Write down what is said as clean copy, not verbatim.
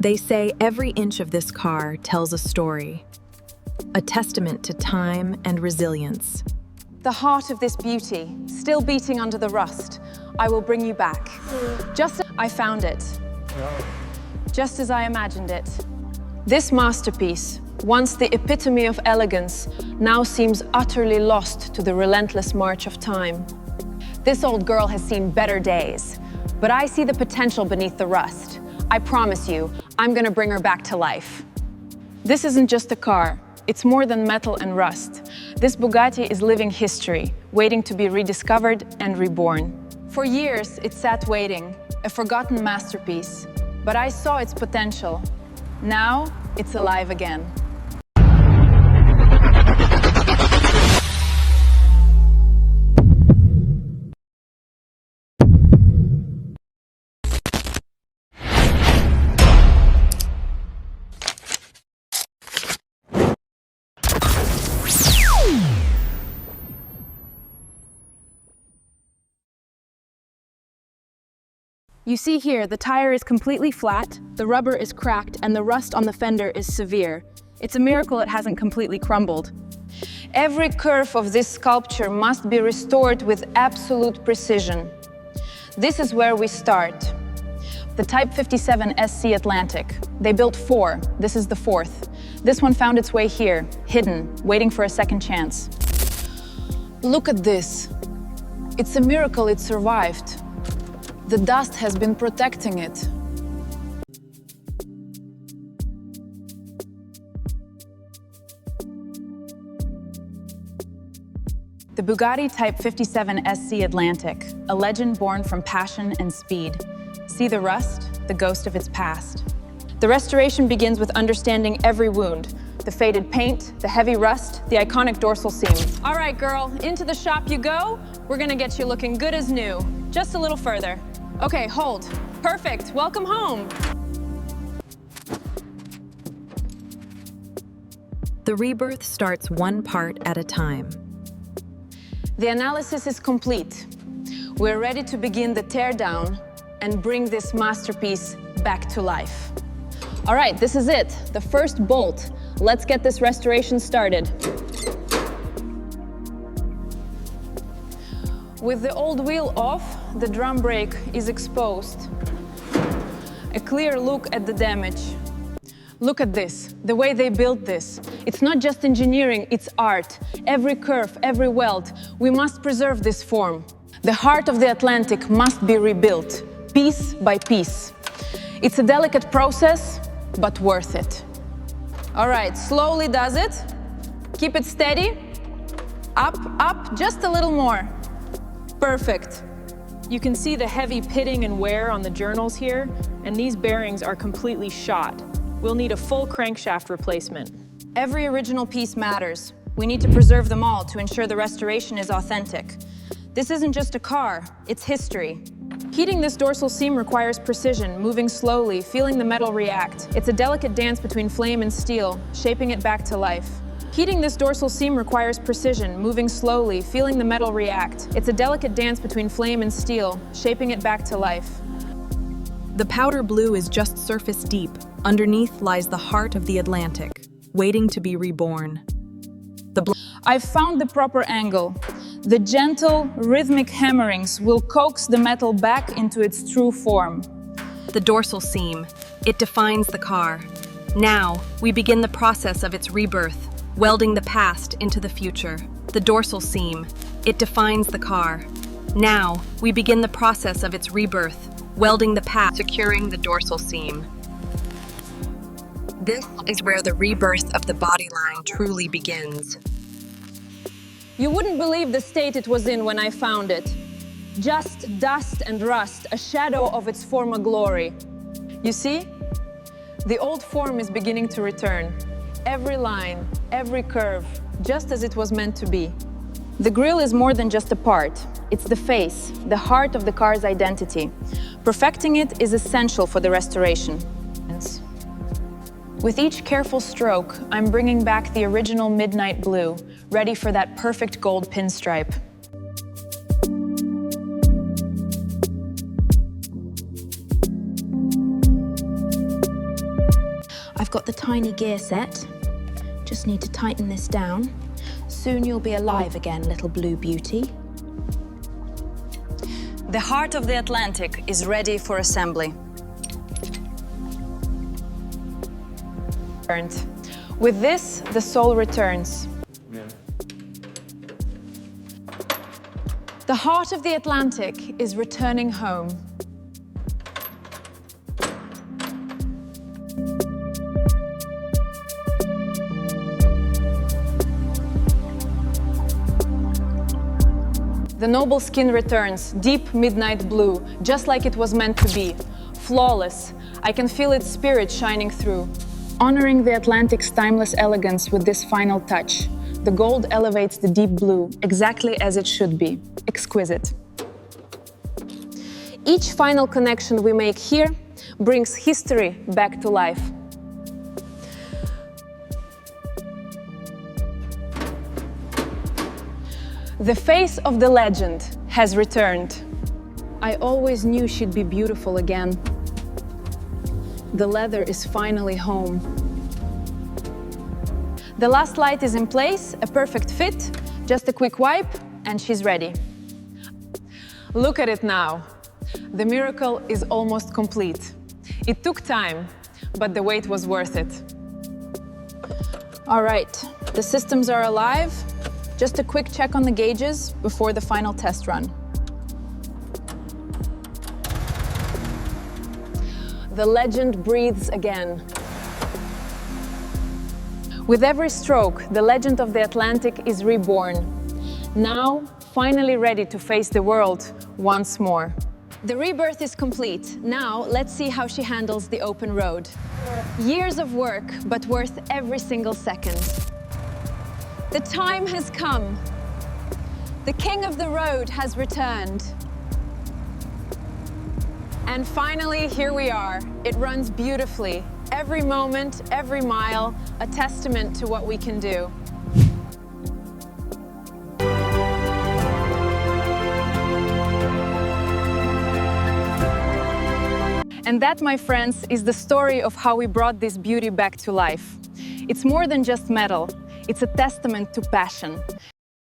They say every inch of this car tells a story, a testament to time and resilience. The heart of this beauty, still beating under the rust, I will bring you back. Just as I found it, just as I imagined it. This masterpiece, once the epitome of elegance, now seems utterly lost to the relentless march of time. This old girl has seen better days, but I see the potential beneath the rust. I promise you, I'm gonna bring her back to life. This isn't just a car, it's more than metal and rust. This Bugatti is living history, waiting to be rediscovered and reborn. For years, it sat waiting, a forgotten masterpiece, but I saw its potential. Now, it's alive again. You see here, the tire is completely flat, the rubber is cracked, and the rust on the fender is severe. It's a miracle it hasn't completely crumbled. Every curve of this sculpture must be restored with absolute precision. This is where we start. The Type 57SC Atlantic. They built 4. This is the 4th. This one found its way here, hidden, waiting for a second chance. Look at this. It's a miracle it survived. The dust has been protecting it. The Bugatti Type 57SC Atlantic, a legend born from passion and speed. See the rust, the ghost of its past. The restoration begins with understanding every wound. The faded paint, the heavy rust, the iconic dorsal seam. All right, girl, into the shop you go. We're gonna get you looking good as new. Just a little further. Okay, hold. Perfect, welcome home. The rebirth starts one part at a time. The analysis is complete. We're ready to begin the teardown and bring this masterpiece back to life. All right, this is it, the first bolt. Let's get this restoration started. With the old wheel off, the drum brake is exposed. A clear look at the damage. Look at this, the way they built this. It's not just engineering, it's art. Every curve, every weld, we must preserve this form. The heart of the Atlantic must be rebuilt, piece by piece. It's a delicate process, but worth it. All right, slowly does it. Keep it steady. Up, up, just a little more. Perfect. You can see the heavy pitting and wear on the journals here, and these bearings are completely shot. We'll need a full crankshaft replacement. Every original piece matters. We need to preserve them all to ensure the restoration is authentic. This isn't just a car, it's history. Heating this dorsal seam requires precision, moving slowly, feeling the metal react. It's a delicate dance between flame and steel, shaping it back to life. Heating this dorsal seam requires precision, moving slowly, feeling the metal react. It's a delicate dance between flame and steel, shaping it back to life. The powder blue is just surface deep. Underneath lies the heart of the Atlantic, waiting to be reborn. I've found the proper angle. The gentle, rhythmic hammerings will coax the metal back into its true form. The dorsal seam. It defines the car. Now, we begin the process of its rebirth, welding the past into the future. The dorsal seam. It defines the car. Now, we begin the process of its rebirth, welding the past, securing the dorsal seam. This is where the rebirth of the bodyline truly begins. You wouldn't believe the state it was in when I found it. Just dust and rust, a shadow of its former glory. You see? The old form is beginning to return. Every line, every curve, just as it was meant to be. The grille is more than just a part. It's the face, the heart of the car's identity. Perfecting it is essential for the restoration. With each careful stroke, I'm bringing back the original midnight blue, ready for that perfect gold pinstripe. got the tiny gear set. Just need to tighten this down. Soon you'll be alive again, little blue beauty. The heart of the Atlantic is ready for assembly. With this, the soul returns. The heart of the Atlantic is returning home. The noble skin returns, deep midnight blue, just like it was meant to be. Flawless. I can feel its spirit shining through. Honoring the Atlantic's timeless elegance with this final touch. The gold elevates the deep blue, exactly as it should be. Exquisite. Each final connection we make here brings history back to life. The face of the legend has returned. I always knew she'd be beautiful again. The leather is finally home. The last light is in place, a perfect fit, just a quick wipe, and she's ready. Look at it now. The miracle is almost complete. It took time, but the wait was worth it. All right, the systems are alive. Just a quick check on the gauges before the final test run. The legend breathes again. With every stroke, the legend of the Atlantic is reborn. Now, finally ready to face the world once more. The rebirth is complete. Now, let's see how she handles the open road. Years of work, but worth every single second. The time has come. The king of the road has returned. And finally, here we are. It runs beautifully. Every moment, every mile, a testament to what we can do. And that, my friends, is the story of how we brought this beauty back to life. It's more than just metal. It's a testament to passion.